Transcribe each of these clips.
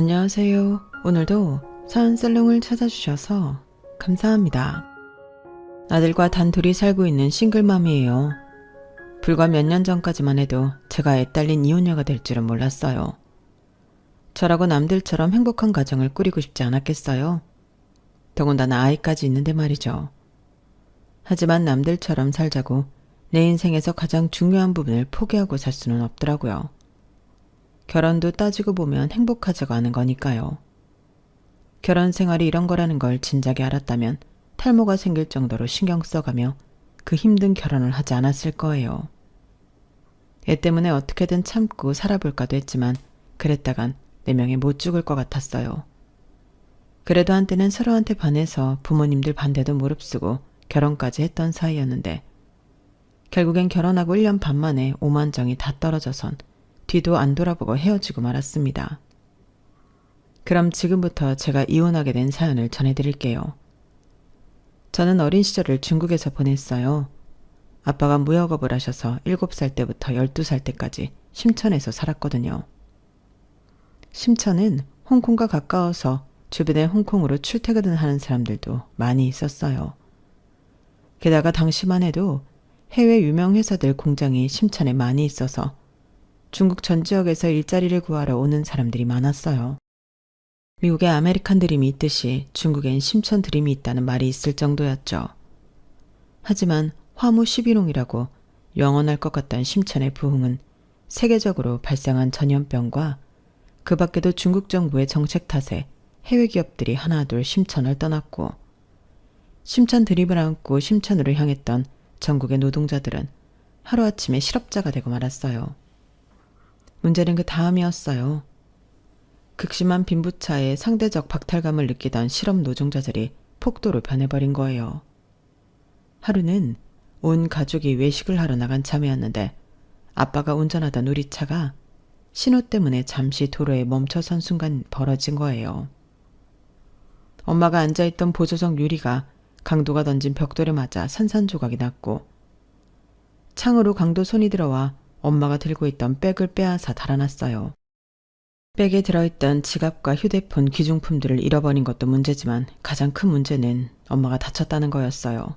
안녕하세요. 오늘도 사연살롱을 찾아주셔서 감사합니다. 아들과 단둘이 살고 있는 싱글맘이에요. 불과 몇 년 전까지만 해도 제가 애딸린 이혼녀가 될 줄은 몰랐어요. 저라고 남들처럼 행복한 가정을 꾸리고 싶지 않았겠어요? 더군다나 아이까지 있는데 말이죠. 하지만 남들처럼 살자고 내 인생에서 가장 중요한 부분을 포기하고 살 수는 없더라고요. 결혼도 따지고 보면 행복하지가 않은 거니까요. 결혼 생활이 이런 거라는 걸 진작에 알았다면 탈모가 생길 정도로 신경 써가며 그 힘든 결혼을 하지 않았을 거예요. 애 때문에 어떻게든 참고 살아볼까도 했지만 그랬다간 내 명에 못 죽을 것 같았어요. 그래도 한때는 서로한테 반해서 부모님들 반대도 무릅쓰고 결혼까지 했던 사이였는데 결국엔 결혼하고 1년 반 만에 오만정이 다 떨어져선 뒤도 안 돌아보고 헤어지고 말았습니다. 그럼 지금부터 제가 이혼하게 된 사연을 전해드릴게요. 저는 어린 시절을 중국에서 보냈어요. 아빠가 무역업을 하셔서 7살 때부터 12살 때까지 심천에서 살았거든요. 심천은 홍콩과 가까워서 주변에 홍콩으로 출퇴근을 하는 사람들도 많이 있었어요. 게다가 당시만 해도 해외 유명 회사들 공장이 심천에 많이 있어서 중국 전 지역에서 일자리를 구하러 오는 사람들이 많았어요. 미국에 아메리칸 드림이 있듯이 중국엔 심천 드림이 있다는 말이 있을 정도였죠. 하지만 화무 11홍이라고 영원할 것 같던 심천의 부흥은 세계적으로 발생한 전염병과 그 밖에도 중국 정부의 정책 탓에 해외 기업들이 하나둘 심천을 떠났고 심천 드림을 안고 심천으로 향했던 전국의 노동자들은 하루아침에 실업자가 되고 말았어요. 문제는 그 다음이었어요. 극심한 빈부차에 상대적 박탈감을 느끼던 실업 노동자들이 폭도로 변해버린 거예요. 하루는 온 가족이 외식을 하러 나간 참이었는데 아빠가 운전하던 우리 차가 신호 때문에 잠시 도로에 멈춰선 순간 벌어진 거예요. 엄마가 앉아있던 보조석 유리가 강도가 던진 벽돌에 맞아 산산조각이 났고 창으로 강도 손이 들어와 엄마가 들고 있던 백을 빼앗아 달아났어요. 백에 들어있던 지갑과 휴대폰 귀중품들을 잃어버린 것도 문제지만 가장 큰 문제는 엄마가 다쳤다는 거였어요.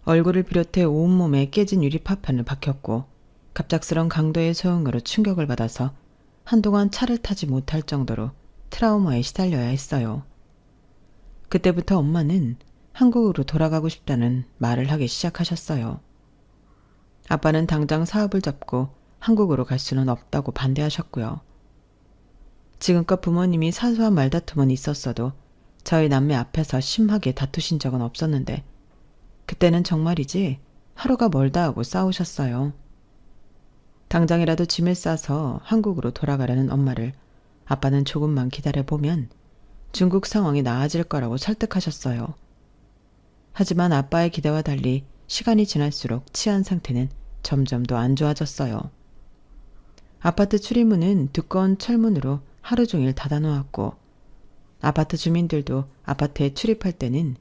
얼굴을 비롯해 온몸에 깨진 유리 파편을 박혔고 갑작스런 강도의 소용으로 충격을 받아서 한동안 차를 타지 못할 정도로 트라우마에 시달려야 했어요. 그때부터 엄마는 한국으로 돌아가고 싶다는 말을 하기 시작하셨어요. 아빠는 당장 사업을 접고 한국으로 갈 수는 없다고 반대하셨고요. 지금껏 부모님이 사소한 말다툼은 있었어도 저희 남매 앞에서 심하게 다투신 적은 없었는데 그때는 정말이지 하루가 멀다 하고 싸우셨어요. 당장이라도 짐을 싸서 한국으로 돌아가려는 엄마를 아빠는 조금만 기다려보면 중국 상황이 나아질 거라고 설득하셨어요. 하지만 아빠의 기대와 달리 시간이 지날수록 치안 상태는 점점 더 안 좋아졌어요. 아파트 출입문은 두꺼운 철문으로 하루 종일 닫아놓았고 아파트 주민들도 아파트에 출입할 때는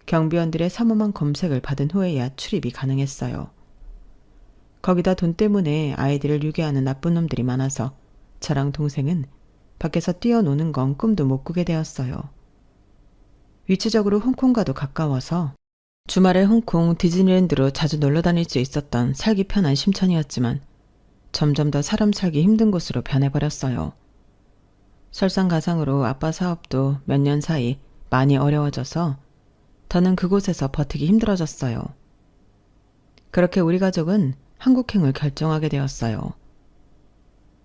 경비원들의 삼엄한 검색을 받은 후에야 출입이 가능했어요. 거기다 돈 때문에 아이들을 유괴하는 나쁜 놈들이 많아서 저랑 동생은 밖에서 뛰어노는 건 꿈도 못 꾸게 되었어요. 위치적으로 홍콩과도 가까워서 주말에 홍콩 디즈니랜드로 자주 놀러 다닐 수 있었던 살기 편한 심천이었지만 점점 더 사람 살기 힘든 곳으로 변해버렸어요. 설상가상으로 아빠 사업도 몇 년 사이 많이 어려워져서 더는 그곳에서 버티기 힘들어졌어요. 그렇게 우리 가족은 한국행을 결정하게 되었어요.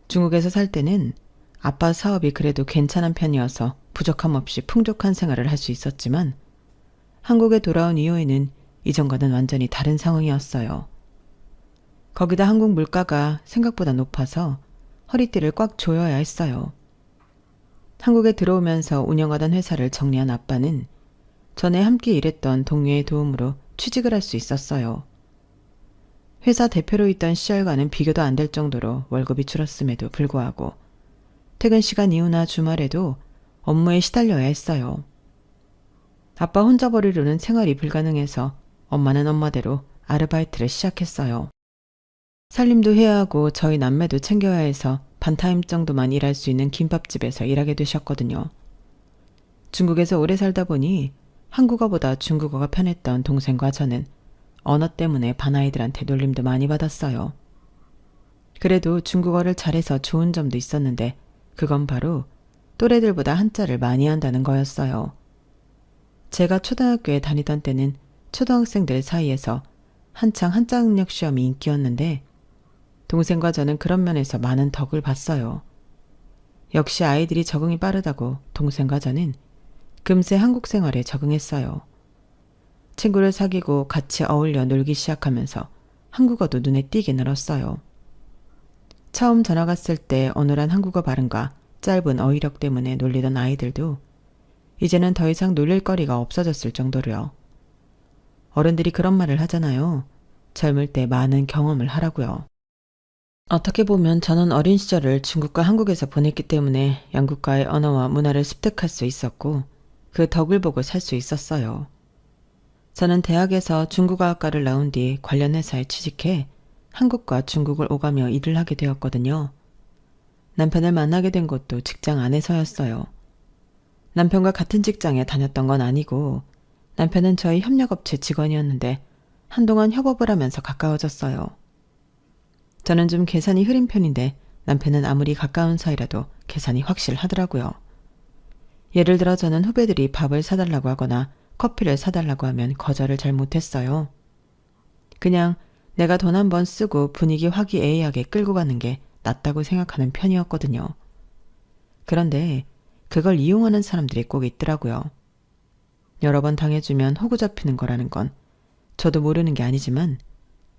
중국에서 살 때는 아빠 사업이 그래도 괜찮은 편이어서 부족함 없이 풍족한 생활을 할 수 있었지만 한국에 돌아온 이후에는 이전과는 완전히 다른 상황이었어요. 거기다 한국 물가가 생각보다 높아서 허리띠를 꽉 조여야 했어요. 한국에 들어오면서 운영하던 회사를 정리한 아빠는 전에 함께 일했던 동료의 도움으로 취직을 할 수 있었어요. 회사 대표로 있던 시절과는 비교도 안 될 정도로 월급이 줄었음에도 불구하고 퇴근 시간 이후나 주말에도 업무에 시달려야 했어요. 아빠 혼자 버리려는 생활이 불가능해서 엄마는 엄마대로 아르바이트를 시작했어요. 살림도 해야 하고 저희 남매도 챙겨야 해서 반타임 정도만 일할 수 있는 김밥집에서 일하게 되셨거든요. 중국에서 오래 살다 보니 한국어보다 중국어가 편했던 동생과 저는 언어 때문에 반아이들한테 놀림도 많이 받았어요. 그래도 중국어를 잘해서 좋은 점도 있었는데 그건 바로 또래들보다 한자를 많이 한다는 거였어요. 제가 초등학교에 다니던 때는 초등학생들 사이에서 한창 한자 능력 시험이 인기였는데 동생과 저는 그런 면에서 많은 덕을 봤어요. 역시 아이들이 적응이 빠르다고 동생과 저는 금세 한국 생활에 적응했어요. 친구를 사귀고 같이 어울려 놀기 시작하면서 한국어도 눈에 띄게 늘었어요. 처음 전화 갔을 때 어눌한 한국어 발음과 짧은 어휘력 때문에 놀리던 아이들도 이제는 더 이상 놀릴 거리가 없어졌을 정도로요. 어른들이 그런 말을 하잖아요. 젊을 때 많은 경험을 하라고요. 어떻게 보면 저는 어린 시절을 중국과 한국에서 보냈기 때문에 양국과의 언어와 문화를 습득할 수 있었고 그 덕을 보고 살 수 있었어요. 저는 대학에서 중국어학과를 나온 뒤 관련 회사에 취직해 한국과 중국을 오가며 일을 하게 되었거든요. 남편을 만나게 된 것도 직장 안에서였어요. 남편과 같은 직장에 다녔던 건 아니고 남편은 저희 협력업체 직원이었는데 한동안 협업을 하면서 가까워졌어요. 저는 좀 계산이 흐린 편인데 남편은 아무리 가까운 사이라도 계산이 확실하더라고요. 예를 들어 저는 후배들이 밥을 사달라고 하거나 커피를 사달라고 하면 거절을 잘 못했어요. 그냥 내가 돈 한 번 쓰고 분위기 화기애애하게 끌고 가는 게 낫다고 생각하는 편이었거든요. 그런데 그걸 이용하는 사람들이 꼭 있더라고요. 여러 번 당해주면 호구 잡히는 거라는 건 저도 모르는 게 아니지만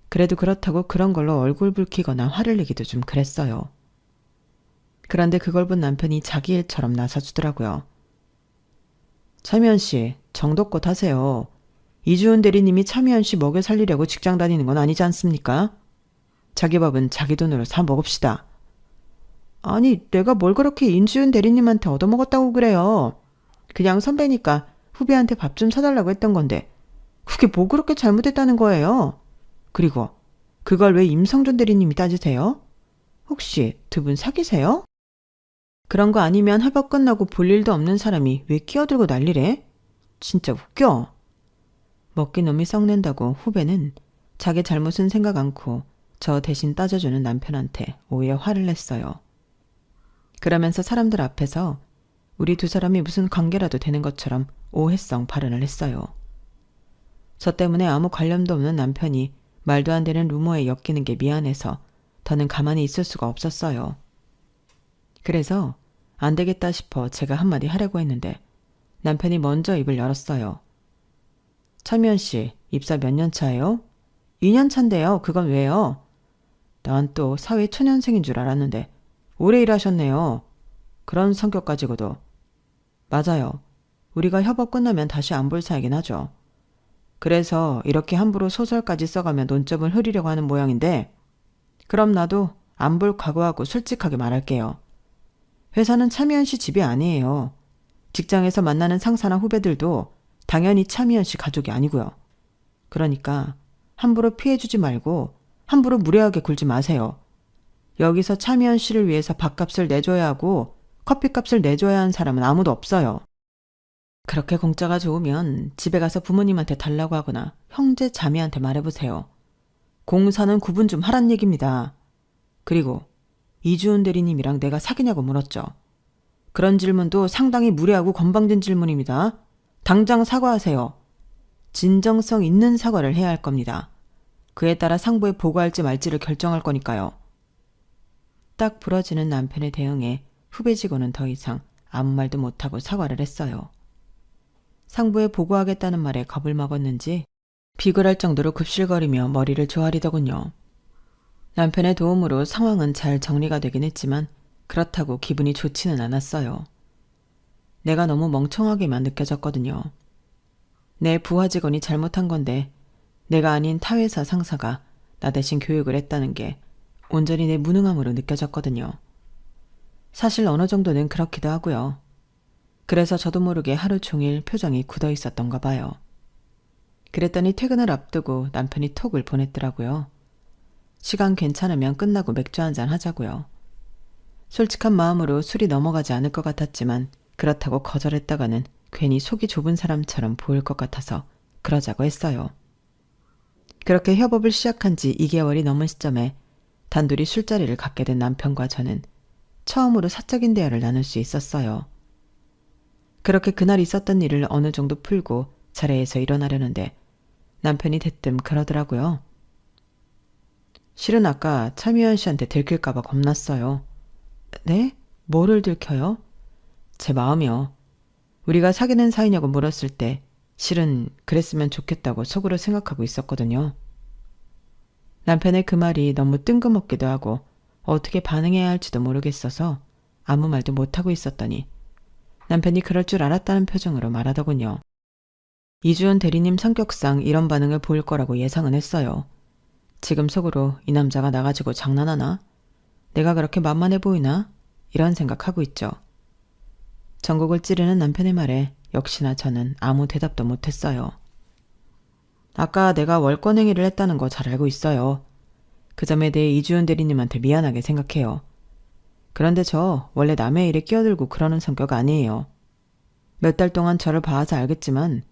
그래도 그렇다고 그런 걸로 얼굴 붉히거나 화를 내기도 좀 그랬어요. 그런데 그걸 본 남편이 자기 일처럼 나서주더라고요. 차미연 씨, 정도껏 하세요. 이주은 대리님이 차미연 씨 먹여 살리려고 직장 다니는 건 아니지 않습니까? 자기 밥은 자기 돈으로 사 먹읍시다. 아니, 내가 뭘 그렇게 인주은 대리님한테 얻어먹었다고 그래요. 그냥 선배니까 후배한테 밥 좀 사달라고 했던 건데 그게 뭐 그렇게 잘못했다는 거예요? 그리고 그걸 왜 임성준 대리님이 따지세요? 혹시 두 분 사귀세요? 그런 거 아니면 협업 끝나고 볼 일도 없는 사람이 왜 끼어들고 난리래? 진짜 웃겨. 먹긴 놈이 썩는다고 후배는 자기 잘못은 생각 않고 저 대신 따져주는 남편한테 오히려 화를 냈어요. 그러면서 사람들 앞에서 우리 두 사람이 무슨 관계라도 되는 것처럼 오해성 발언을 했어요. 저 때문에 아무 관련도 없는 남편이 말도 안 되는 루머에 엮이는 게 미안해서 더는 가만히 있을 수가 없었어요. 그래서 안 되겠다 싶어 제가 한마디 하려고 했는데 남편이 먼저 입을 열었어요. 차미연 씨, 입사 몇 년 차예요? 2년 차인데요. 그건 왜요? 난 또 사회 초년생인 줄 알았는데 오래 일하셨네요. 그런 성격 가지고도. 맞아요. 우리가 협업 끝나면 다시 안 볼 사이긴 하죠. 그래서 이렇게 함부로 소설까지 써가며 논점을 흐리려고 하는 모양인데 그럼 나도 안 볼 각오하고 솔직하게 말할게요. 회사는 차미연 씨 집이 아니에요. 직장에서 만나는 상사나 후배들도 당연히 차미연 씨 가족이 아니고요. 그러니까 함부로 피해주지 말고 함부로 무례하게 굴지 마세요. 여기서 차미연 씨를 위해서 밥값을 내줘야 하고 커피값을 내줘야 하는 사람은 아무도 없어요. 그렇게 공짜가 좋으면 집에 가서 부모님한테 달라고 하거나 형제 자매한테 말해보세요. 공사는 구분 좀 하란 얘기입니다. 그리고 이주은 대리님이랑 내가 사귀냐고 물었죠. 그런 질문도 상당히 무례하고 건방진 질문입니다. 당장 사과하세요. 진정성 있는 사과를 해야 할 겁니다. 그에 따라 상부에 보고할지 말지를 결정할 거니까요. 딱 부러지는 남편의 대응에 후배 직원은 더 이상 아무 말도 못하고 사과를 했어요. 상부에 보고하겠다는 말에 겁을 먹었는지 비굴할 정도로 굽실거리며 머리를 조아리더군요. 남편의 도움으로 상황은 잘 정리가 되긴 했지만 그렇다고 기분이 좋지는 않았어요. 내가 너무 멍청하게만 느껴졌거든요. 내 부하 직원이 잘못한 건데 내가 아닌 타회사 상사가 나 대신 교육을 했다는 게 온전히 내 무능함으로 느껴졌거든요. 사실 어느 정도는 그렇기도 하고요. 그래서 저도 모르게 하루 종일 표정이 굳어 있었던가 봐요. 그랬더니 퇴근을 앞두고 남편이 톡을 보냈더라고요. 시간 괜찮으면 끝나고 맥주 한잔 하자고요. 솔직한 마음으로 술이 넘어가지 않을 것 같았지만 그렇다고 거절했다가는 괜히 속이 좁은 사람처럼 보일 것 같아서 그러자고 했어요. 그렇게 협업을 시작한 지 2개월이 넘은 시점에 단둘이 술자리를 갖게 된 남편과 저는 처음으로 사적인 대화를 나눌 수 있었어요. 그렇게 그날 있었던 일을 어느 정도 풀고 자리에서 일어나려는데 남편이 대뜸 그러더라고요. 실은 아까 차미연 씨한테 들킬까봐 겁났어요. 네? 뭐를 들켜요? 제 마음이요. 우리가 사귀는 사이냐고 물었을 때 실은 그랬으면 좋겠다고 속으로 생각하고 있었거든요. 남편의 그 말이 너무 뜬금없기도 하고 어떻게 반응해야 할지도 모르겠어서 아무 말도 못하고 있었더니 남편이 그럴 줄 알았다는 표정으로 말하더군요. 이주연 대리님 성격상 이런 반응을 보일 거라고 예상은 했어요. 지금 속으로 이 남자가 나 가지고 장난하나? 내가 그렇게 만만해 보이나? 이런 생각하고 있죠. 전곡을 찌르는 남편의 말에 역시나 저는 아무 대답도 못했어요. 아까 내가 월권행위를 했다는 거 잘 알고 있어요. 그 점에 대해 이주연 대리님한테 미안하게 생각해요. 그런데 저 원래 남의 일에 끼어들고 그러는 성격 아니에요. 몇 달 동안 저를 봐서 알겠지만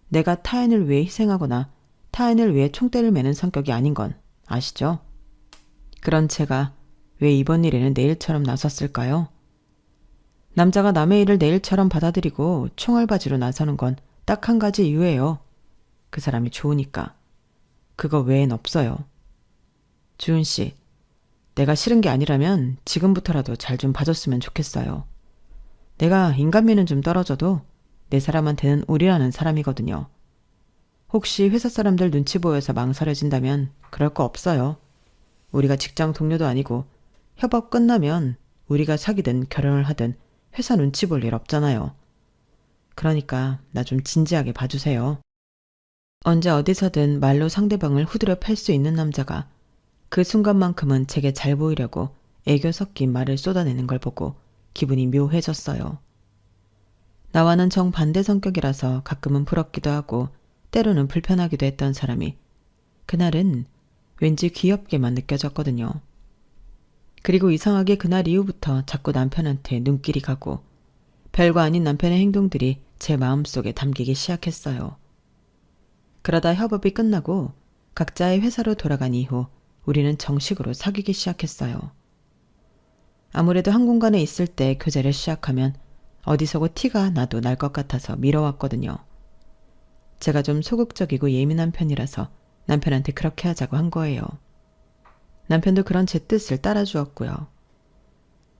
내가 타인을 위해 희생하거나 타인을 위해 총대를 매는 성격이 아닌 건 아시죠? 그런 제가 왜 이번 일에는 내 일처럼 나섰을까요? 남자가 남의 일을 내 일처럼 받아들이고 총알바지로 나서는 건 딱 한 가지 이유예요. 그 사람이 좋으니까. 그거 외엔 없어요. 주은 씨, 내가 싫은 게 아니라면 지금부터라도 잘 좀 봐줬으면 좋겠어요. 내가 인간미는 좀 떨어져도 내 사람한테는 우리라는 사람이거든요. 혹시 회사 사람들 눈치 보여서 망설여진다면 그럴 거 없어요. 우리가 직장 동료도 아니고 협업 끝나면 우리가 사귀든 결혼을 하든 회사 눈치 볼 일 없잖아요. 그러니까 나 좀 진지하게 봐주세요. 언제 어디서든 말로 상대방을 후드려 팰 수 있는 남자가 그 순간만큼은 제게 잘 보이려고 애교 섞인 말을 쏟아내는 걸 보고 기분이 묘해졌어요. 나와는 정반대 성격이라서 가끔은 부럽기도 하고 때로는 불편하기도 했던 사람이 그날은 왠지 귀엽게만 느껴졌거든요. 그리고 이상하게 그날 이후부터 자꾸 남편한테 눈길이 가고 별거 아닌 남편의 행동들이 제 마음속에 담기기 시작했어요. 그러다 협업이 끝나고 각자의 회사로 돌아간 이후 우리는 정식으로 사귀기 시작했어요. 아무래도 한 공간에 있을 때 교제를 시작하면 어디서고 티가 나도 날 것 같아서 미뤄왔거든요. 제가 좀 소극적이고 예민한 편이라서 남편한테 그렇게 하자고 한 거예요. 남편도 그런 제 뜻을 따라주었고요.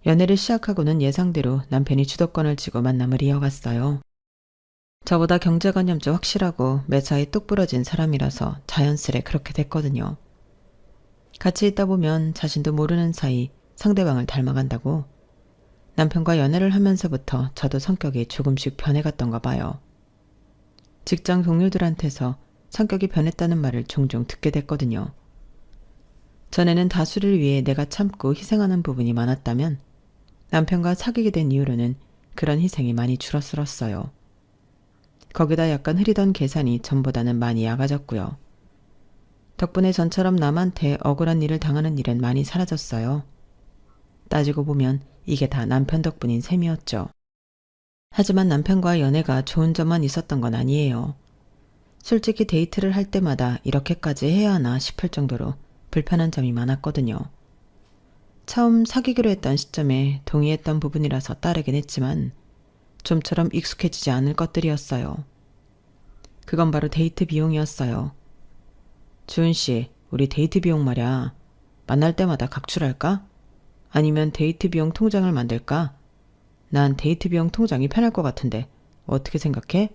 연애를 시작하고는 예상대로 남편이 주도권을 쥐고 만남을 이어갔어요. 저보다 경제관념도 확실하고 매사에 똑부러진 사람이라서 자연스레 그렇게 됐거든요. 같이 있다 보면 자신도 모르는 사이 상대방을 닮아간다고 남편과 연애를 하면서부터 저도 성격이 조금씩 변해갔던가 봐요. 직장 동료들한테서 성격이 변했다는 말을 종종 듣게 됐거든요. 전에는 다수를 위해 내가 참고 희생하는 부분이 많았다면 남편과 사귀게 된 이후로는 그런 희생이 많이 줄어들었어요. 거기다 약간 흐리던 계산이 전보다는 많이 약아졌고요. 덕분에 전처럼 남한테 억울한 일을 당하는 일은 많이 사라졌어요. 따지고 보면 이게 다 남편 덕분인 셈이었죠. 하지만 남편과 연애가 좋은 점만 있었던 건 아니에요. 솔직히 데이트를 할 때마다 이렇게까지 해야 하나 싶을 정도로 불편한 점이 많았거든요. 처음 사귀기로 했던 시점에 동의했던 부분이라서 따르긴 했지만 좀처럼 익숙해지지 않을 것들이었어요. 그건 바로 데이트 비용이었어요. 주은 씨, 우리 데이트 비용 말야. 만날 때마다 각출할까? 아니면 데이트 비용 통장을 만들까? 난 데이트 비용 통장이 편할 것 같은데 어떻게 생각해?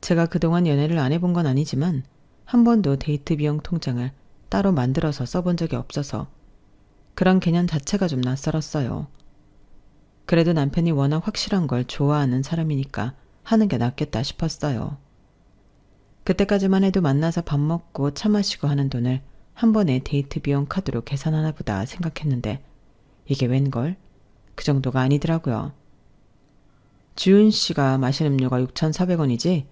제가 그동안 연애를 안 해본 건 아니지만 한 번도 데이트 비용 통장을 따로 만들어서 써본 적이 없어서 그런 개념 자체가 좀 낯설었어요. 그래도 남편이 워낙 확실한 걸 좋아하는 사람이니까 하는 게 낫겠다 싶었어요. 그때까지만 해도 만나서 밥 먹고 차 마시고 하는 돈을 한 번에 데이트 비용 카드로 계산하나 보다 생각했는데 이게 웬걸? 그 정도가 아니더라고요. 주은 씨가 마신 음료가 6,400원이지?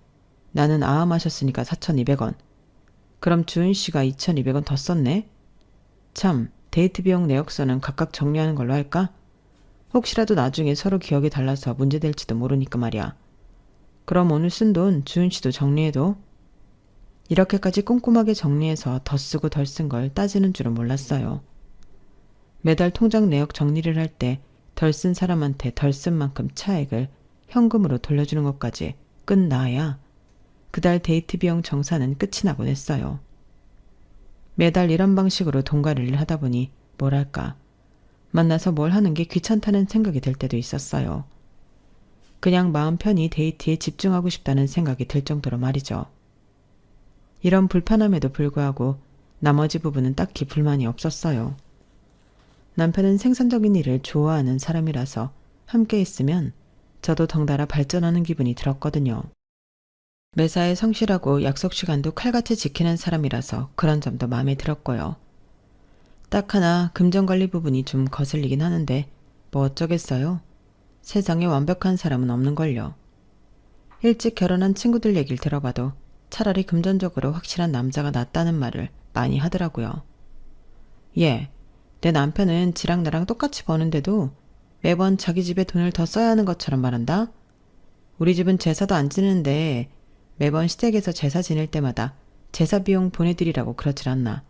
나는 아아 마셨으니까 4,200원. 그럼 주은 씨가 2,200원 더 썼네? 참, 데이트 비용 내역서는 각각 정리하는 걸로 할까? 혹시라도 나중에 서로 기억이 달라서 문제될지도 모르니까 말이야. 그럼 오늘 쓴 돈 주은 씨도 정리해도? 이렇게까지 꼼꼼하게 정리해서 더 쓰고 덜 쓴 걸 따지는 줄은 몰랐어요. 매달 통장 내역 정리를 할 때 덜 쓴 사람한테 덜 쓴 만큼 차액을 현금으로 돌려주는 것까지 끝나야 그달 데이트 비용 정산은 끝이 나곤 했어요. 매달 이런 방식으로 돈 관리를 하다 보니 뭐랄까 만나서 뭘 하는 게 귀찮다는 생각이 들 때도 있었어요. 그냥 마음 편히 데이트에 집중하고 싶다는 생각이 들 정도로 말이죠. 이런 불편함에도 불구하고 나머지 부분은 딱히 불만이 없었어요. 남편은 생산적인 일을 좋아하는 사람이라서 함께 있으면 저도 덩달아 발전하는 기분이 들었거든요. 매사에 성실하고 약속 시간도 칼같이 지키는 사람이라서 그런 점도 마음에 들었고요. 딱 하나 금전관리 부분이 좀 거슬리긴 하는데 뭐 어쩌겠어요. 세상에 완벽한 사람은 없는걸요. 일찍 결혼한 친구들 얘기를 들어봐도 차라리 금전적으로 확실한 남자가 낫다는 말을 많이 하더라고요. 예, 내 남편은 지랑 나랑 똑같이 버는데도 매번 자기 집에 돈을 더 써야 하는 것처럼 말한다. 우리 집은 제사도 안 지내는데 매번 시댁에서 제사 지낼 때마다 제사 비용 보내드리라고 그러질 않나.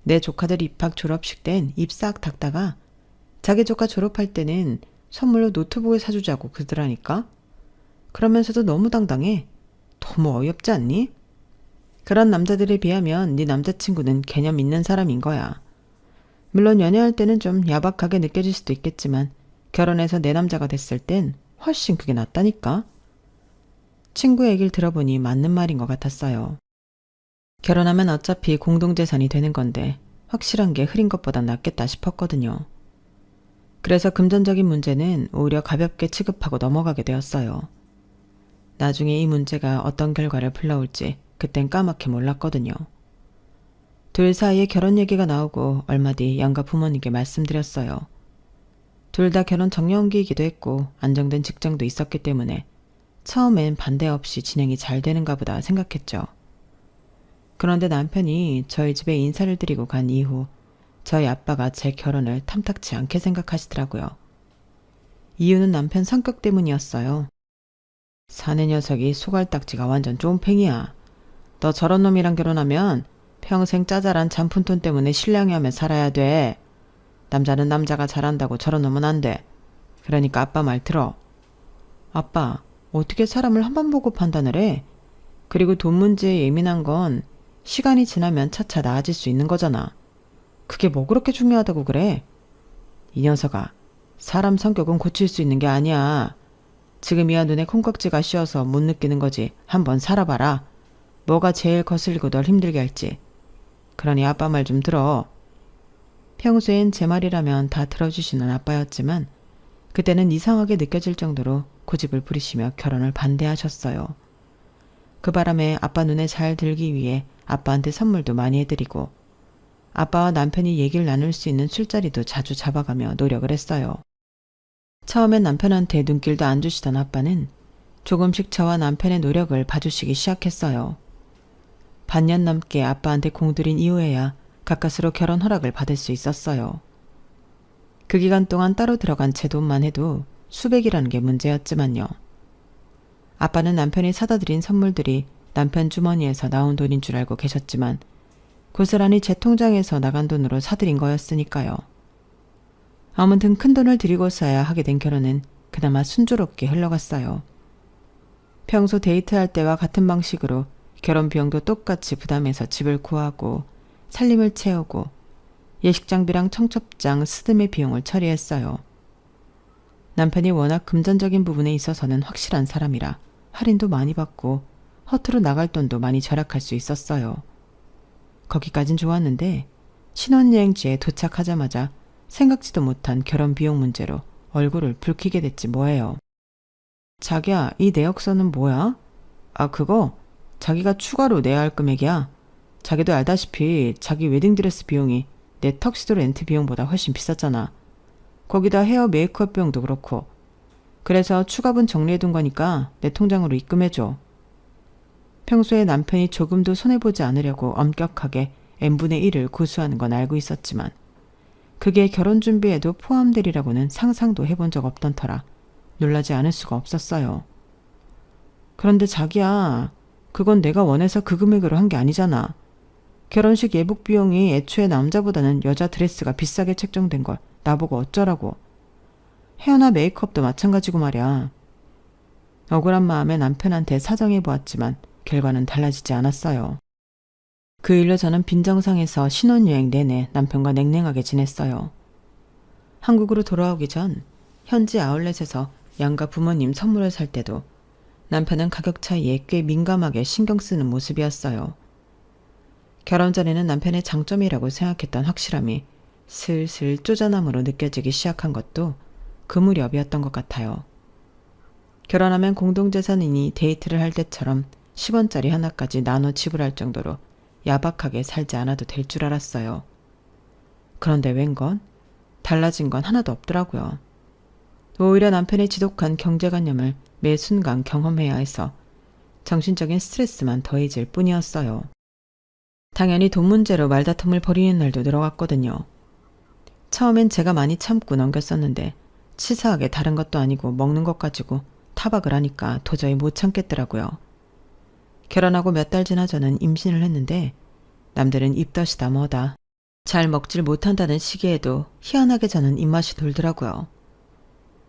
내 조카들 입학 졸업식 땐 입 싹 닦다가 자기 조카 졸업할 때는 선물로 노트북을 사주자고 그러더라니까. 그러면서도 너무 당당해. 너무 어이없지 않니? 그런 남자들에 비하면 네 남자친구는 개념 있는 사람인 거야. 물론 연애할 때는 좀 야박하게 느껴질 수도 있겠지만 결혼해서 내 남자가 됐을 땐 훨씬 그게 낫다니까. 친구 얘기를 들어보니 맞는 말인 것 같았어요. 결혼하면 어차피 공동재산이 되는 건데 확실한 게 흐린 것보단 낫겠다 싶었거든요. 그래서 금전적인 문제는 오히려 가볍게 취급하고 넘어가게 되었어요. 나중에 이 문제가 어떤 결과를 불러올지 그땐 까맣게 몰랐거든요. 둘 사이에 결혼 얘기가 나오고 얼마 뒤 양가 부모님께 말씀드렸어요. 둘 다 결혼 정년기이기도 했고 안정된 직장도 있었기 때문에 처음엔 반대 없이 진행이 잘 되는가 보다 생각했죠. 그런데 남편이 저희 집에 인사를 드리고 간 이후 저희 아빠가 제 결혼을 탐탁치 않게 생각하시더라고요. 이유는 남편 성격 때문이었어요. 사내 녀석이 소갈딱지가 완전 쫌팽이야. 너 저런 놈이랑 결혼하면 평생 짜잘한 잔푼돈 때문에 실랑이 하며 살아야 돼. 남자는 남자가 잘한다고 저런 놈은 안 돼. 그러니까 아빠 말 들어. 아빠, 어떻게 사람을 한 번 보고 판단을 해? 그리고 돈 문제에 예민한 건 시간이 지나면 차차 나아질 수 있는 거잖아. 그게 뭐 그렇게 중요하다고 그래? 이 녀석아, 사람 성격은 고칠 수 있는 게 아니야. 지금이야 눈에 콩깍지가 씌어서 못 느끼는 거지. 한번 살아봐라. 뭐가 제일 거슬리고 널 힘들게 할지. 그러니 아빠 말 좀 들어. 평소엔 제 말이라면 다 들어주시는 아빠였지만 그때는 이상하게 느껴질 정도로 고집을 부리시며 결혼을 반대하셨어요. 그 바람에 아빠 눈에 잘 들기 위해 아빠한테 선물도 많이 해드리고 아빠와 남편이 얘기를 나눌 수 있는 술자리도 자주 잡아가며 노력을 했어요. 처음엔 남편한테 눈길도 안 주시던 아빠는 조금씩 저와 남편의 노력을 봐주시기 시작했어요. 반년 넘게 아빠한테 공들인 이후에야 가까스로 결혼 허락을 받을 수 있었어요. 그 기간 동안 따로 들어간 제 돈만 해도 수백이라는 게 문제였지만요. 아빠는 남편이 사다 드린 선물들이 남편 주머니에서 나온 돈인 줄 알고 계셨지만 고스란히 제 통장에서 나간 돈으로 사드린 거였으니까요. 아무튼 큰 돈을 들이고서야 하게 된 결혼은 그나마 순조롭게 흘러갔어요. 평소 데이트할 때와 같은 방식으로 결혼 비용도 똑같이 부담해서 집을 구하고 살림을 채우고 예식장비랑 청첩장, 스드메 비용을 처리했어요. 남편이 워낙 금전적인 부분에 있어서는 확실한 사람이라 할인도 많이 받고 허투루 나갈 돈도 많이 절약할 수 있었어요. 거기까진 좋았는데 신혼여행지에 도착하자마자 생각지도 못한 결혼 비용 문제로 얼굴을 붉히게 됐지 뭐예요. 자기야, 이 내역서는 뭐야? 아, 그거 자기가 추가로 내야 할 금액이야. 자기도 알다시피 자기 웨딩드레스 비용이 내 턱시도 렌트 비용보다 훨씬 비쌌잖아. 거기다 헤어 메이크업 비용도 그렇고. 그래서 추가분 정리해둔 거니까 내 통장으로 입금해줘. 평소에 남편이 조금도 손해보지 않으려고 엄격하게 n분의 1을 고수하는 건 알고 있었지만 그게 결혼 준비에도 포함되리라고는 상상도 해본 적 없던 터라 놀라지 않을 수가 없었어요. 그런데 자기야, 그건 내가 원해서 그 금액으로 한 게 아니잖아. 결혼식 예복 비용이 애초에 남자보다는 여자 드레스가 비싸게 책정된 걸 나보고 어쩌라고. 헤어나 메이크업도 마찬가지고 말이야. 억울한 마음에 남편한테 사정해보았지만 결과는 달라지지 않았어요. 그 일로 저는 빈정상에서 신혼여행 내내 남편과 냉랭하게 지냈어요. 한국으로 돌아오기 전 현지 아울렛에서 양가 부모님 선물을 살 때도 남편은 가격 차이에 꽤 민감하게 신경 쓰는 모습이었어요. 결혼 전에는 남편의 장점이라고 생각했던 확실함이 슬슬 쪼잔함으로 느껴지기 시작한 것도 그 무렵이었던 것 같아요. 결혼하면 공동재산이니 데이트를 할 때처럼 10원짜리 하나까지 나눠 지불할 정도로 야박하게 살지 않아도 될 줄 알았어요. 그런데 웬건 달라진 건 하나도 없더라고요. 오히려 남편의 지독한 경제관념을 매 순간 경험해야 해서 정신적인 스트레스만 더해질 뿐이었어요. 당연히 돈 문제로 말다툼을 벌이는 날도 늘어갔거든요. 처음엔 제가 많이 참고 넘겼었는데 치사하게 다른 것도 아니고 먹는 것 가지고 타박을 하니까 도저히 못 참겠더라고요. 결혼하고 몇 달 지나 저는 임신을 했는데 남들은 입덧이다 뭐다 잘 먹질 못한다는 시기에도 희한하게 저는 입맛이 돌더라고요.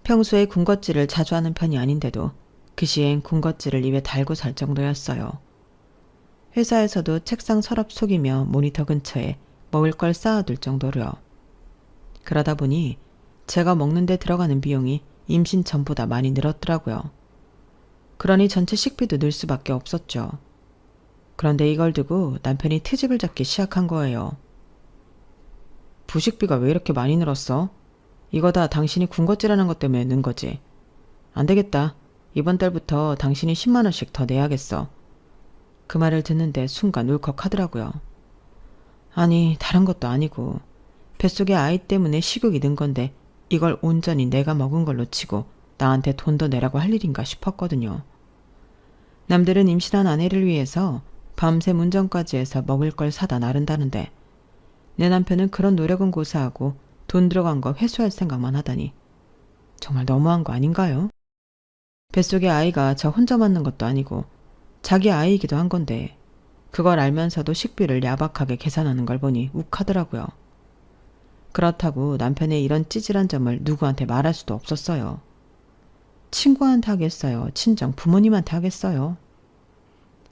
평소에 군것질을 자주 하는 편이 아닌데도 그 시엔 군것질을 입에 달고 살 정도였어요. 회사에서도 책상 서랍 속이며 모니터 근처에 먹을 걸 쌓아둘 정도로요. 그러다 보니 제가 먹는 데 들어가는 비용이 임신 전보다 많이 늘었더라고요. 그러니 전체 식비도 늘 수밖에 없었죠. 그런데 이걸 두고 남편이 트집을 잡기 시작한 거예요. 부식비가 왜 이렇게 많이 늘었어? 이거 다 당신이 군것질하는 것 때문에 는 거지. 안 되겠다. 이번 달부터 당신이 10만 원씩 더 내야겠어. 그 말을 듣는데 순간 울컥하더라고요. 아니, 다른 것도 아니고 뱃속에 아이 때문에 식욕이 는 건데 이걸 온전히 내가 먹은 걸로 치고 나한테 돈 더 내라고 할 일인가 싶었거든요. 남들은 임신한 아내를 위해서 밤새 문전까지 해서 먹을 걸 사다 나른다는데 내 남편은 그런 노력은 고사하고 돈 들어간 거 회수할 생각만 하다니 정말 너무한 거 아닌가요? 뱃속에 아이가 저 혼자 맞는 것도 아니고 자기 아이이기도 한 건데 그걸 알면서도 식비를 야박하게 계산하는 걸 보니 욱하더라고요. 그렇다고 남편의 이런 찌질한 점을 누구한테 말할 수도 없었어요. 친구한테 하겠어요? 친정 부모님한테 하겠어요?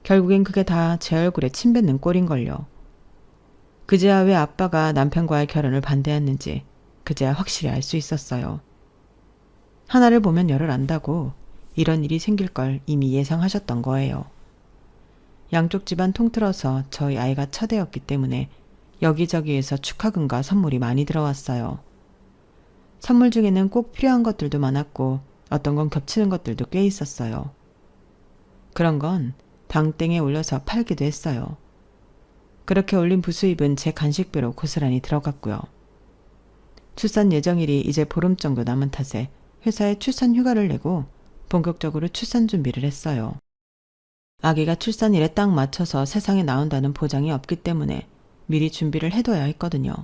결국엔 그게 다 제 얼굴에 침 뱉는 꼴인걸요. 그제야 왜 아빠가 남편과의 결혼을 반대했는지 그제야 확실히 알 수 있었어요. 하나를 보면 열을 안다고 이런 일이 생길 걸 이미 예상하셨던 거예요. 양쪽 집안 통틀어서 저희 아이가 첫애였기 때문에 여기저기에서 축하금과 선물이 많이 들어왔어요. 선물 중에는 꼭 필요한 것들도 많았고 어떤 건 겹치는 것들도 꽤 있었어요. 그런 건 당땡에 올려서 팔기도 했어요. 그렇게 올린 부수입은 제 간식비로 고스란히 들어갔고요. 출산 예정일이 이제 보름 정도 남은 탓에 회사에 출산 휴가를 내고 본격적으로 출산 준비를 했어요. 아기가 출산일에 딱 맞춰서 세상에 나온다는 보장이 없기 때문에 미리 준비를 해둬야 했거든요.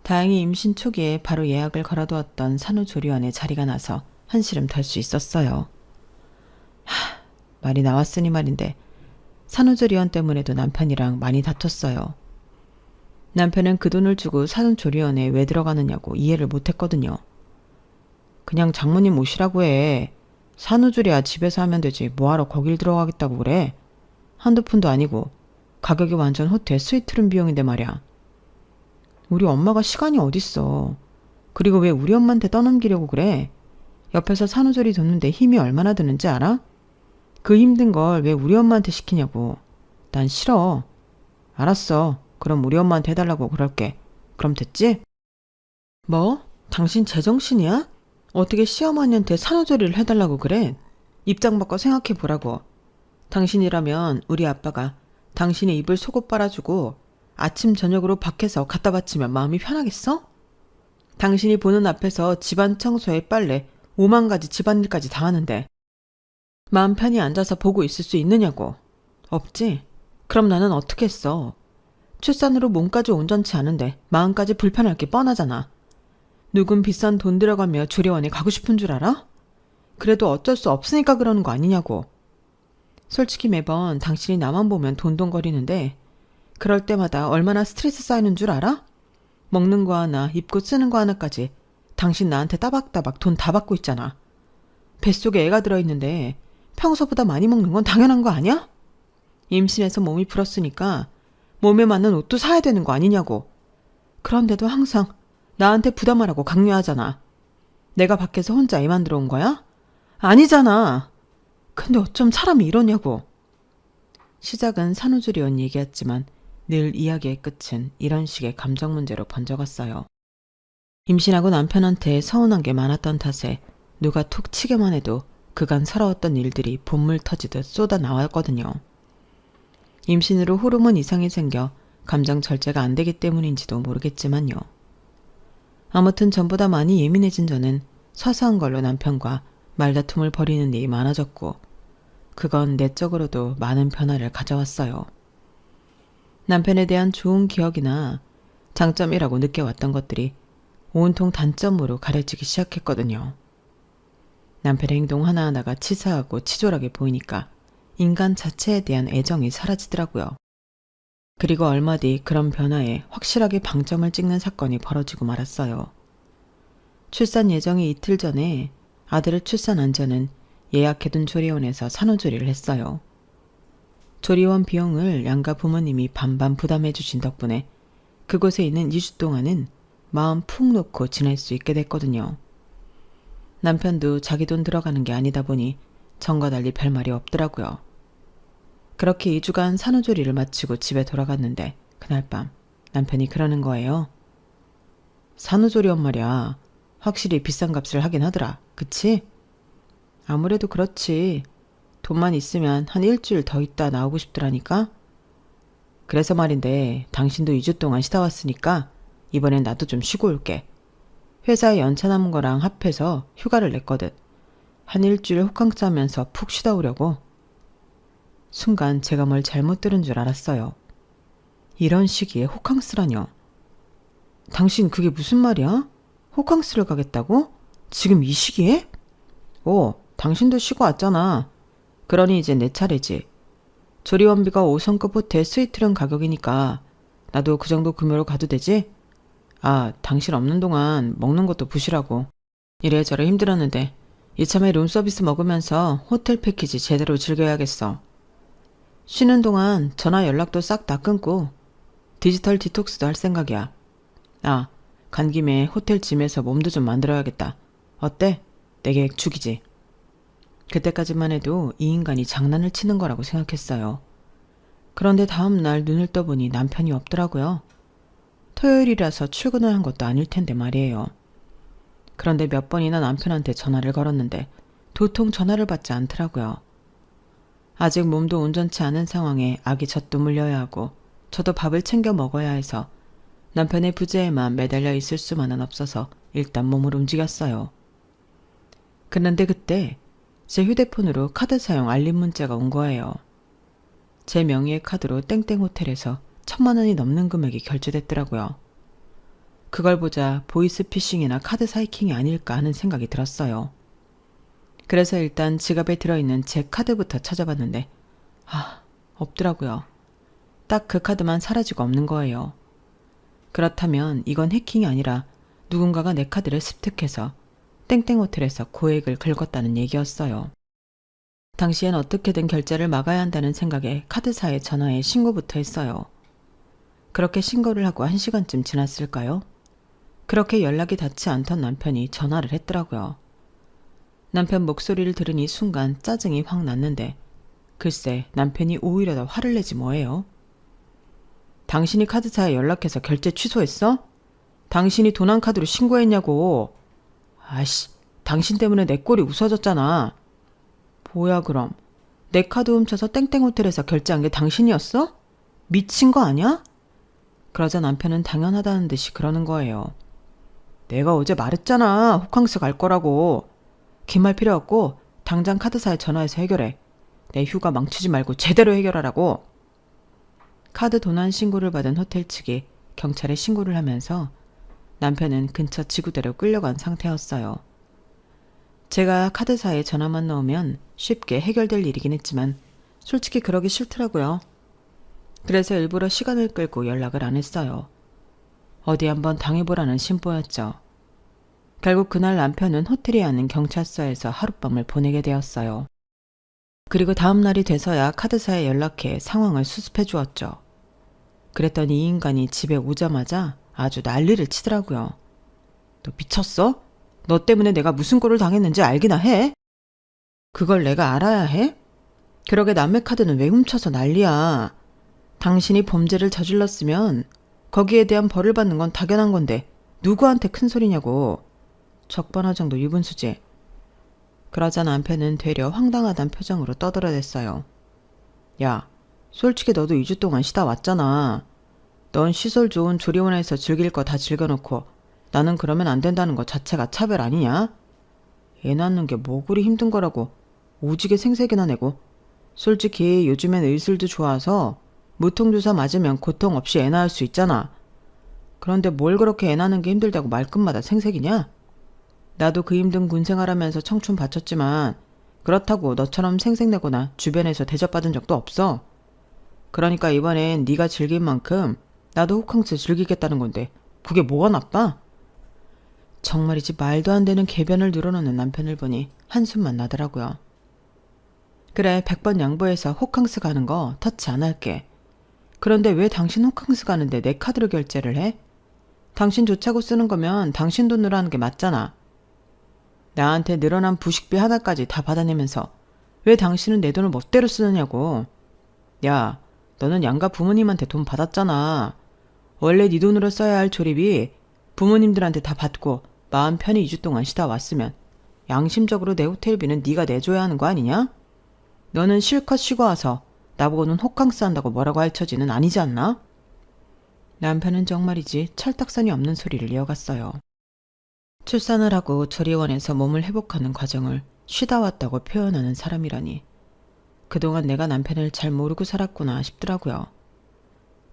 다행히 임신 초기에 바로 예약을 걸어두었던 산후조리원에 자리가 나서 한시름 덜 수 있었어요. 말이 나왔으니 말인데 산후조리원 때문에도 남편이랑 많이 다퉜어요. 남편은 그 돈을 주고 산후조리원에 왜 들어가느냐고 이해를 못했거든요. 그냥 장모님 모시라고 해. 산후조리야 집에서 하면 되지 뭐하러 거길 들어가겠다고 그래. 한두 푼도 아니고 가격이 완전 호텔 스위트룸 비용인데 말이야. 우리 엄마가 시간이 어딨어. 그리고 왜 우리 엄마한테 떠넘기려고 그래. 옆에서 산후조리 돕는데 힘이 얼마나 드는지 알아? 그 힘든 걸 왜 우리 엄마한테 시키냐고. 난 싫어. 알았어. 그럼 우리 엄마한테 해달라고 그럴게. 그럼 됐지? 뭐? 당신 제정신이야? 어떻게 시어머니한테 산후조리를 해달라고 그래? 입장 바꿔 생각해보라고. 당신이라면 우리 아빠가 당신의 입을 속옷 빨아주고 아침 저녁으로 밖에서 갖다 바치면 마음이 편하겠어? 당신이 보는 앞에서 집안 청소에 빨래 5만 가지 집안일까지 다 하는데 마음 편히 앉아서 보고 있을 수 있느냐고. 없지? 그럼 나는 어떻게 했어? 출산으로 몸까지 온전치 않은데 마음까지 불편할 게 뻔하잖아. 누군 비싼 돈 들어가며 조리원에 가고 싶은 줄 알아? 그래도 어쩔 수 없으니까 그러는 거 아니냐고. 솔직히 매번 당신이 나만 보면 돈돈거리는데 그럴 때마다 얼마나 스트레스 쌓이는 줄 알아? 먹는 거 하나, 입고 쓰는 거 하나까지 당신 나한테 따박따박 돈 다 받고 있잖아. 뱃속에 애가 들어있는데 평소보다 많이 먹는 건 당연한 거 아니야? 임신해서 몸이 불었으니까 몸에 맞는 옷도 사야 되는 거 아니냐고. 그런데도 항상 나한테 부담하라고 강요하잖아. 내가 밖에서 혼자 애 만들어 온 거야? 아니잖아. 근데 어쩜 사람이 이러냐고. 시작은 산후조리원 얘기였지만 늘 이야기의 끝은 이런 식의 감정 문제로 번져갔어요. 임신하고 남편한테 서운한 게 많았던 탓에 누가 툭 치기만 해도 그간 서러웠던 일들이 본물 터지듯 쏟아 나왔거든요. 임신으로 호르몬 이상이 생겨 감정 절제가 안 되기 때문인지도 모르겠지만요. 아무튼 전보다 많이 예민해진 저는 사소한 걸로 남편과 말다툼을 벌이는 일이 많아졌고 그건 내적으로도 많은 변화를 가져왔어요. 남편에 대한 좋은 기억이나 장점이라고 느껴왔던 것들이 온통 단점으로 가려지기 시작했거든요. 남편의 행동 하나하나가 치사하고 치졸하게 보이니까 인간 자체에 대한 애정이 사라지더라고요. 그리고 얼마 뒤 그런 변화에 확실하게 방점을 찍는 사건이 벌어지고 말았어요. 출산 예정이 이틀 전에 아들을 출산한 저는 예약해둔 조리원에서 산후조리를 했어요. 조리원 비용을 양가 부모님이 반반 부담해 주신 덕분에 그곳에 있는 2주 동안은 마음 푹 놓고 지낼 수 있게 됐거든요. 남편도 자기 돈 들어가는 게 아니다 보니 전과 달리 별말이 없더라고요. 그렇게 2주간 산후조리를 마치고 집에 돌아갔는데 그날 밤 남편이 그러는 거예요. 산후조리원 말이야. 확실히 비싼 값을 하긴 하더라. 그치? 아무래도 그렇지. 돈만 있으면 한 일주일 더 있다 나오고 싶더라니까. 그래서 말인데 당신도 2주 동안 쉬다 왔으니까 이번엔 나도 좀 쉬고 올게. 회사에 연차 남은 거랑 합해서 휴가를 냈거든. 한 일주일 호캉스 하면서 푹 쉬다 오려고. 순간 제가 뭘 잘못 들은 줄 알았어요. 이런 시기에 호캉스라뇨. 당신 그게 무슨 말이야? 호캉스를 가겠다고? 지금 이 시기에? 오, 당신도 쉬고 왔잖아. 그러니 이제 내 차례지. 조리원비가 5성급 호텔 스위트룸 가격이니까 나도 그 정도 금요로 가도 되지? 아, 당신 없는 동안 먹는 것도 부실하고 이래저래 힘들었는데 이참에 룸서비스 먹으면서 호텔 패키지 제대로 즐겨야겠어. 쉬는 동안 전화 연락도 싹 다 끊고 디지털 디톡스도 할 생각이야. 아, 간 김에 호텔 짐에서 몸도 좀 만들어야겠다. 어때? 내 계획 죽이지. 그때까지만 해도 이 인간이 장난을 치는 거라고 생각했어요. 그런데 다음날 눈을 떠보니 남편이 없더라고요. 토요일이라서 출근을 한 것도 아닐 텐데 말이에요. 그런데 몇 번이나 남편한테 전화를 걸었는데 도통 전화를 받지 않더라고요. 아직 몸도 온전치 않은 상황에 아기 젖도 물려야 하고 저도 밥을 챙겨 먹어야 해서 남편의 부재에만 매달려 있을 수만은 없어서 일단 몸을 움직였어요. 그런데 그때 제 휴대폰으로 카드 사용 알림 문자가 온 거예요. 제 명의의 카드로 땡땡 호텔에서 1,000만 원이 넘는 금액이 결제됐더라고요. 그걸 보자 보이스피싱이나 카드 사이킹이 아닐까 하는 생각이 들었어요. 그래서 일단 지갑에 들어있는 제 카드부터 찾아봤는데 없더라고요. 딱 그 카드만 사라지고 없는 거예요. 그렇다면 이건 해킹이 아니라 누군가가 내 카드를 습득해서 땡땡 호텔에서 고액을 긁었다는 얘기였어요. 당시엔 어떻게든 결제를 막아야 한다는 생각에 카드사에 전화해 신고부터 했어요. 그렇게 신고를 하고 1시간쯤 지났을까요? 그렇게 연락이 닿지 않던 남편이 전화를 했더라고요. 남편 목소리를 들으니 순간 짜증이 확 났는데 글쎄 남편이 오히려 더 화를 내지 뭐예요. 당신이 카드사에 연락해서 결제 취소했어? 당신이 돈 한 카드로 신고했냐고. 아이씨, 당신 때문에 내 꼴이 웃어졌잖아. 뭐야 그럼. 내 카드 훔쳐서 땡땡 호텔에서 결제한 게 당신이었어? 미친 거 아니야? 그러자 남편은 당연하다는 듯이 그러는 거예요. 내가 어제 말했잖아. 호캉스 갈 거라고. 긴 말 필요 없고 당장 카드사에 전화해서 해결해. 내 휴가 망치지 말고 제대로 해결하라고. 카드 도난 신고를 받은 호텔 측이 경찰에 신고를 하면서 남편은 근처 지구대로 끌려간 상태였어요. 제가 카드사에 전화만 넣으면 쉽게 해결될 일이긴 했지만 솔직히 그러기 싫더라고요. 그래서 일부러 시간을 끌고 연락을 안 했어요. 어디 한번 당해보라는 심보였죠. 결국 그날 남편은 호텔에 있는 경찰서에서 하룻밤을 보내게 되었어요. 그리고 다음 날이 돼서야 카드사에 연락해 상황을 수습해 주었죠. 그랬더니 이 인간이 집에 오자마자 아주 난리를 치더라고요. 너 미쳤어? 너 때문에 내가 무슨 꼴을 당했는지 알기나 해? 그걸 내가 알아야 해? 그러게 남의 카드는 왜 훔쳐서 난리야. 당신이 범죄를 저질렀으면 거기에 대한 벌을 받는 건 당연한 건데 누구한테 큰 소리냐고. 적반하장도 유분수지. 그러자 남편은 되려 황당하단 표정으로 떠들어댔어요. 야, 솔직히 너도 2주 동안 쉬다 왔잖아. 넌 시설 좋은 조리원에서 즐길 거 다 즐겨놓고 나는 그러면 안 된다는 거 자체가 차별 아니냐? 애 낳는 게 뭐 그리 힘든 거라고 오지게 생색이나 내고. 솔직히 요즘엔 의술도 좋아서 무통주사 맞으면 고통 없이 애 낳을 수 있잖아. 그런데 뭘 그렇게 애 낳는 게 힘들다고 말끝마다 생색이냐? 나도 그 힘든 군생활하면서 청춘 바쳤지만 그렇다고 너처럼 생색내거나 주변에서 대접받은 적도 없어. 그러니까 이번엔 네가 즐긴 만큼 나도 호캉스 즐기겠다는 건데 그게 뭐가 나빠? 정말이지 말도 안 되는 궤변을 늘어놓는 남편을 보니 한숨만 나더라고요. 그래, 100번 양보해서 호캉스 가는 거 터치 안 할게. 그런데 왜 당신 호캉스 가는데 내 카드로 결제를 해? 당신 좋자고 쓰는 거면 당신 돈으로 하는 게 맞잖아. 나한테 늘어난 부식비 하나까지 다 받아내면서 왜 당신은 내 돈을 멋대로 쓰느냐고. 야, 너는 양가 부모님한테 돈 받았잖아. 원래 네 돈으로 써야 할 조립이 부모님들한테 다 받고 마음 편히 2주 동안 쉬다 왔으면 양심적으로 내 호텔비는 네가 내줘야 하는 거 아니냐? 너는 실컷 쉬고 와서 나보고는 호캉스 한다고 뭐라고 할 처지는 아니지 않나? 남편은 정말이지 철딱선이 없는 소리를 이어갔어요. 출산을 하고 조리원에서 몸을 회복하는 과정을 쉬다 왔다고 표현하는 사람이라니. 그동안 내가 남편을 잘 모르고 살았구나 싶더라고요.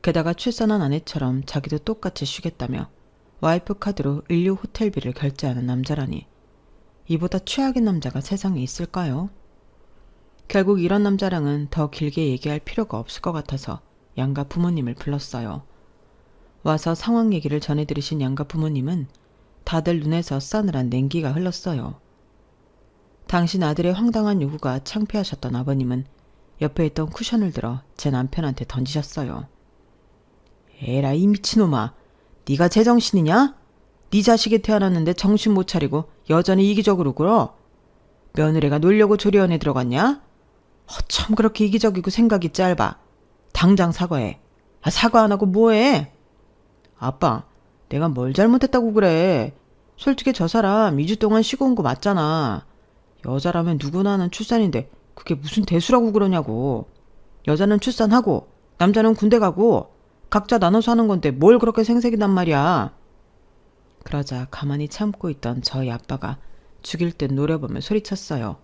게다가 출산한 아내처럼 자기도 똑같이 쉬겠다며 와이프 카드로 인류 호텔비를 결제하는 남자라니. 이보다 최악인 남자가 세상에 있을까요? 결국 이런 남자랑은 더 길게 얘기할 필요가 없을 것 같아서 양가 부모님을 불렀어요. 와서 상황 얘기를 전해들으신 양가 부모님은 다들 눈에서 싸늘한 냉기가 흘렀어요. 당신 아들의 황당한 요구가 창피하셨던 아버님은 옆에 있던 쿠션을 들어 제 남편한테 던지셨어요. 에라 이 미친놈아, 네가 제정신이냐? 네 자식이 태어났는데 정신 못 차리고 여전히 이기적으로 굴어? 며느리가 놀려고 조리원에 들어갔냐? 어쩜 그렇게 이기적이고 생각이 짧아. 당장 사과해. 사과 안 하고 뭐해? 아빠, 내가 뭘 잘못했다고 그래. 솔직히 저 사람 2주 동안 쉬고 온 거 맞잖아. 여자라면 누구나 하는 출산인데 그게 무슨 대수라고 그러냐고. 여자는 출산하고 남자는 군대 가고 각자 나눠서 하는 건데 뭘 그렇게 생색이 난 말이야. 그러자 가만히 참고 있던 저희 아빠가 죽일 듯 노려보며 소리쳤어요.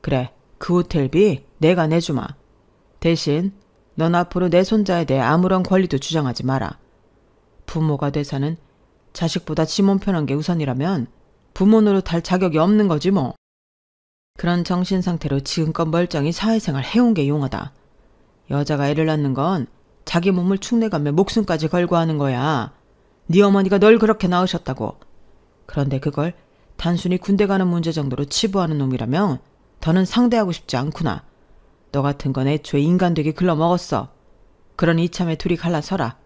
그래, 그 호텔비 내가 내주마. 대신 넌 앞으로 내 손자에 대해 아무런 권리도 주장하지 마라. 부모가 돼서는 자식보다 지 몸 편한 게 우선이라면 부모 노릇할 자격이 없는 거지 뭐. 그런 정신상태로 지금껏 멀쩡히 사회생활 해온 게 용하다. 여자가 애를 낳는 건 자기 몸을 축내가며 목숨까지 걸고 하는 거야. 네 어머니가 널 그렇게 낳으셨다고. 그런데 그걸 단순히 군대 가는 문제 정도로 치부하는 놈이라면 더는 상대하고 싶지 않구나. 너 같은 건 애초에 인간 되게 글러먹었어. 그러니 이참에 둘이 갈라서라.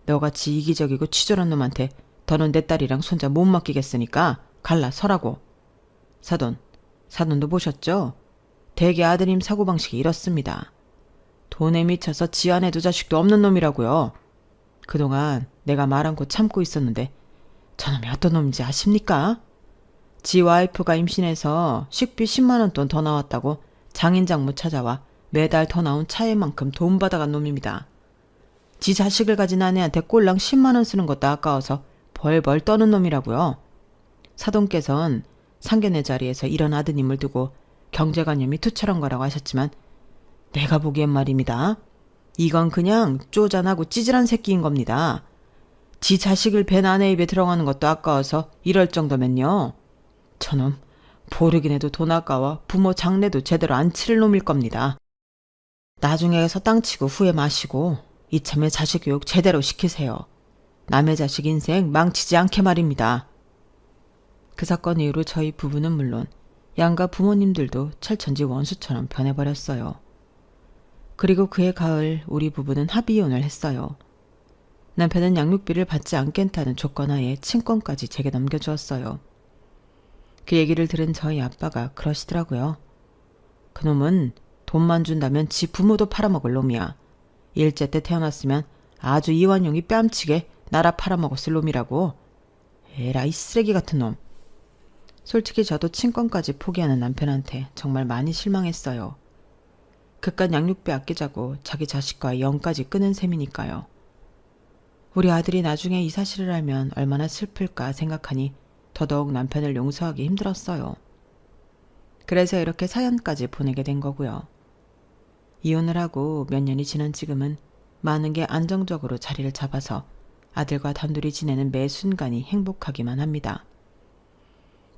너같이 이기적이고 치졸한 놈한테 더는 내 딸이랑 손자 못 맡기겠으니까 갈라서라고. 사돈도 보셨죠? 대개 아드님 사고방식이 이렇습니다. 돈에 미쳐서 지 아내도 자식도 없는 놈이라고요. 그동안 내가 말 않고 참고 있었는데 저놈이 어떤 놈인지 아십니까? 지 와이프가 임신해서 식비 10만 원 돈 더 나왔다고 장인장모 찾아와 매달 더 나온 차액만큼 돈 받아간 놈입니다. 지 자식을 가진 아내한테 꼴랑 10만 원 쓰는 것도 아까워서 벌벌 떠는 놈이라고요. 사돈께선 상견례 자리에서 이런 아드님을 두고 경제관념이 투철한 거라고 하셨지만 내가 보기엔 말입니다. 이건 그냥 쪼잔하고 찌질한 새끼인 겁니다. 지 자식을 벤 아내 입에 들어가는 것도 아까워서 이럴 정도면요. 저놈 보르긴 해도 돈 아까워 부모 장례도 제대로 안 치를 놈일 겁니다. 나중에서 땅치고 후회 마시고 이참에 자식 교육 제대로 시키세요. 남의 자식 인생 망치지 않게 말입니다. 그 사건 이후로 저희 부부는 물론 양가 부모님들도 철천지 원수처럼 변해버렸어요. 그리고 그해 가을 우리 부부는 합의이혼을 했어요. 남편은 양육비를 받지 않겠다는 조건하에 친권까지 제게 넘겨주었어요. 그 얘기를 들은 저희 아빠가 그러시더라고요. 그놈은 돈만 준다면 지 부모도 팔아먹을 놈이야. 일제 때 태어났으면 아주 이완용이 뺨치게 나라 팔아먹었을 놈이라고. 에라이 쓰레기 같은 놈. 솔직히 저도 친권까지 포기하는 남편한테 정말 많이 실망했어요. 그깟 양육비 아끼자고 자기 자식과 영까지 끊은 셈이니까요. 우리 아들이 나중에 이 사실을 알면 얼마나 슬플까 생각하니 더더욱 남편을 용서하기 힘들었어요. 그래서 이렇게 사연까지 보내게 된 거고요. 이혼을 하고 몇 년이 지난 지금은 많은 게 안정적으로 자리를 잡아서 아들과 단둘이 지내는 매 순간이 행복하기만 합니다.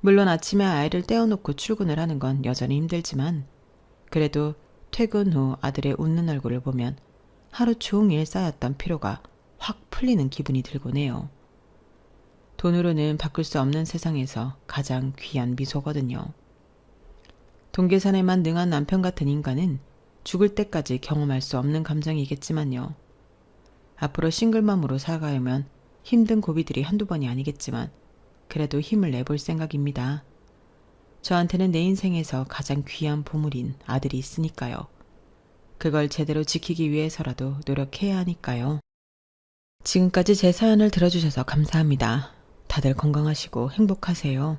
물론 아침에 아이를 떼어놓고 출근을 하는 건 여전히 힘들지만 그래도 퇴근 후 아들의 웃는 얼굴을 보면 하루 종일 쌓였던 피로가 확 풀리는 기분이 들곤 해요. 돈으로는 바꿀 수 없는 세상에서 가장 귀한 미소거든요. 동계산에만 능한 남편 같은 인간은 죽을 때까지 경험할 수 없는 감정이겠지만요. 앞으로 싱글맘으로 살아가려면 힘든 고비들이 한두 번이 아니겠지만 그래도 힘을 내볼 생각입니다. 저한테는 내 인생에서 가장 귀한 보물인 아들이 있으니까요. 그걸 제대로 지키기 위해서라도 노력해야 하니까요. 지금까지 제 사연을 들어주셔서 감사합니다. 다들 건강하시고 행복하세요.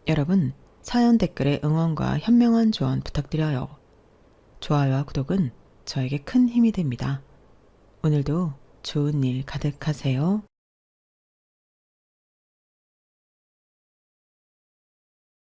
여러분, 사연 댓글에 응원과 현명한 조언 부탁드려요. 좋아요와 구독은 저에게 큰 힘이 됩니다. 오늘도 좋은 일 가득하세요.